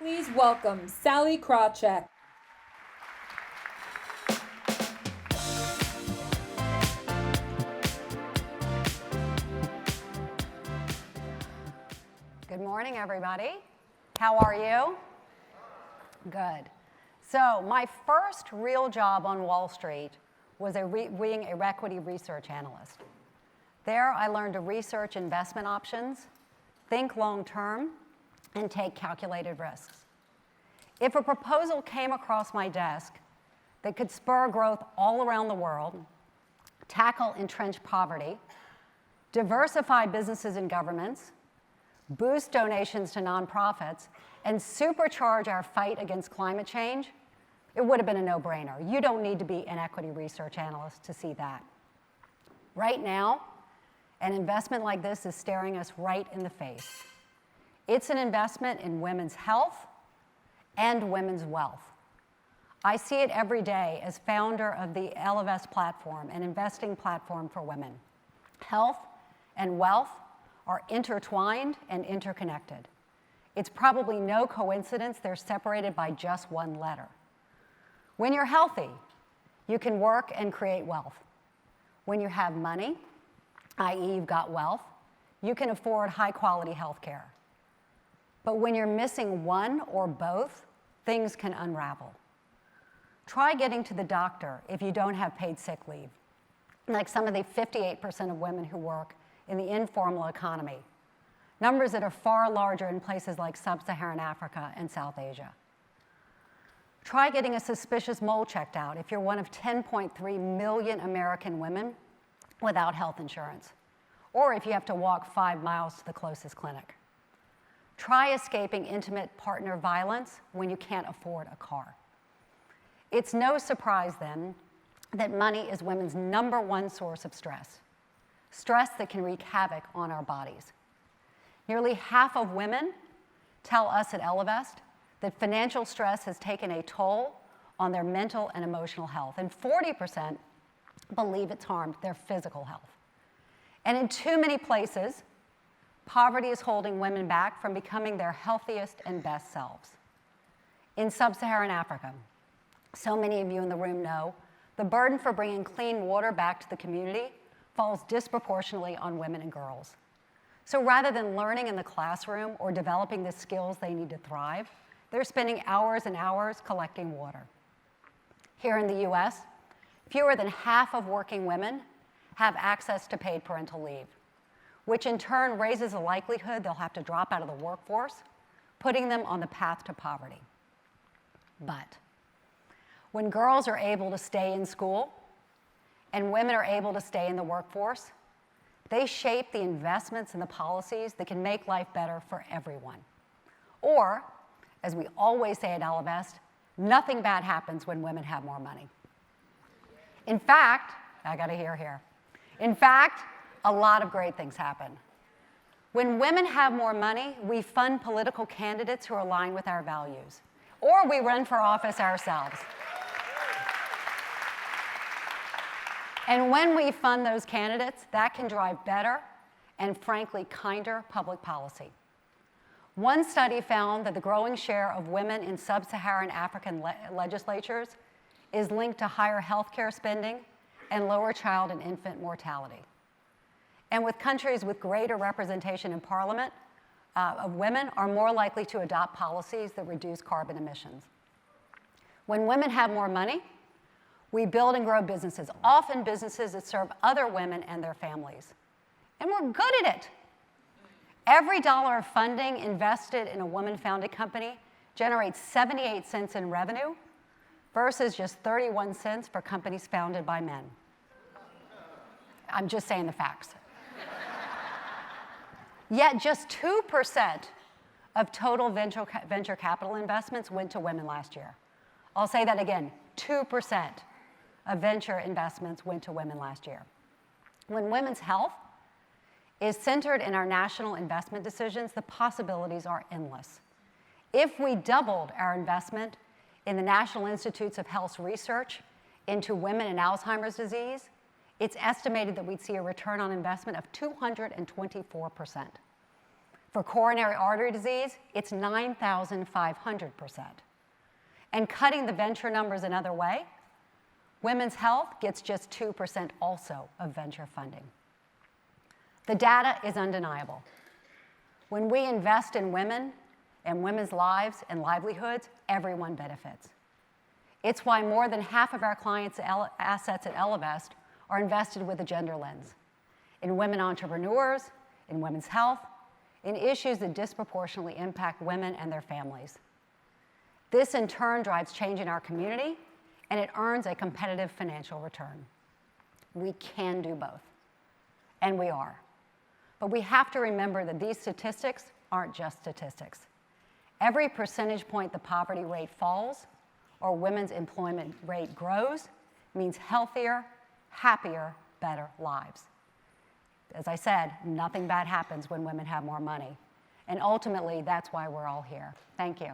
Please welcome Sallie Krawcheck. Good morning, everybody. How are you? Good. So my first real job on Wall Street was being a equity research analyst. There, I learned to research investment options, think long-term, and take calculated risks. If a proposal came across my desk that could spur growth all around the world, tackle entrenched poverty, diversify businesses and governments, boost donations to nonprofits, and supercharge our fight against climate change, it would have been a no-brainer. You don't need to be an equity research analyst to see that. Right now, an investment like this is staring us right in the face. It's an investment in women's health and women's wealth. I see it every day as founder of the Ellevest platform, an investing platform for women. Health and wealth are intertwined and interconnected. It's probably no coincidence they're separated by just one letter. When you're healthy, you can work and create wealth. When you have money, i.e. you've got wealth, you can afford high-quality health care. But when you're missing one or both, things can unravel. Try getting to the doctor if you don't have paid sick leave, like some of the 58% of women who work in the informal economy, numbers that are far larger in places like sub-Saharan Africa and South Asia. Try getting a suspicious mole checked out if you're one of 10.3 million American women without health insurance, or if you have to walk 5 miles to the closest clinic. Try escaping intimate partner violence when you can't afford a car. It's no surprise, then, that money is women's #1 source of stress that can wreak havoc on our bodies. Nearly half of women tell us at Ellevest that financial stress has taken a toll on their mental and emotional health, and 40% believe it's harmed their physical health. And in too many places, poverty is holding women back from becoming their healthiest and best selves. In sub-Saharan Africa, so many of you in the room know, the burden for bringing clean water back to the community falls disproportionately on women and girls. So rather than learning in the classroom or developing the skills they need to thrive, they're spending hours and hours collecting water. Here in the US, fewer than half of working women have access to paid parental leave, which in turn raises the likelihood they'll have to drop out of the workforce, putting them on the path to poverty. But when girls are able to stay in school and women are able to stay in the workforce, they shape the investments and the policies that can make life better for everyone. Or, as we always say at Ellevest, nothing bad happens when women have more money. In fact, I gotta hear here. In fact, a lot of great things happen. When women have more money, we fund political candidates who are aligned with our values, or we run for office ourselves. And when we fund those candidates, that can drive better and, frankly, kinder public policy. One study found that the growing share of women in sub-Saharan African legislatures is linked to higher healthcare spending and lower child and infant mortality. And with countries with greater representation in parliament, of women are more likely to adopt policies that reduce carbon emissions. When women have more money, we build and grow businesses, often businesses that serve other women and their families. And we're good at it. Every dollar of funding invested in a woman-founded company generates 78 cents in revenue versus just 31 cents for companies founded by men. I'm just saying the facts. Yet just 2% of total venture capital investments went to women last year. I'll say that again, 2% of venture investments went to women last year. When women's health is centered in our national investment decisions, the possibilities are endless. If we doubled our investment in the National Institutes of Health's research into women and Alzheimer's disease, it's estimated that we'd see a return on investment of 224%. For coronary artery disease, it's 9,500%. And cutting the venture numbers another way, women's health gets just 2% also of venture funding. The data is undeniable. When we invest in women and women's lives and livelihoods, everyone benefits. It's why more than half of our clients' assets at Ellevest are invested with a gender lens, in women entrepreneurs, in women's health, in issues that disproportionately impact women and their families. This, in turn, drives change in our community, and it earns a competitive financial return. We can do both, and we are. But we have to remember that these statistics aren't just statistics. Every percentage point the poverty rate falls or women's employment rate grows means healthier, happier, better lives. As I said, nothing bad happens when women have more money. And ultimately, that's why we're all here. Thank you.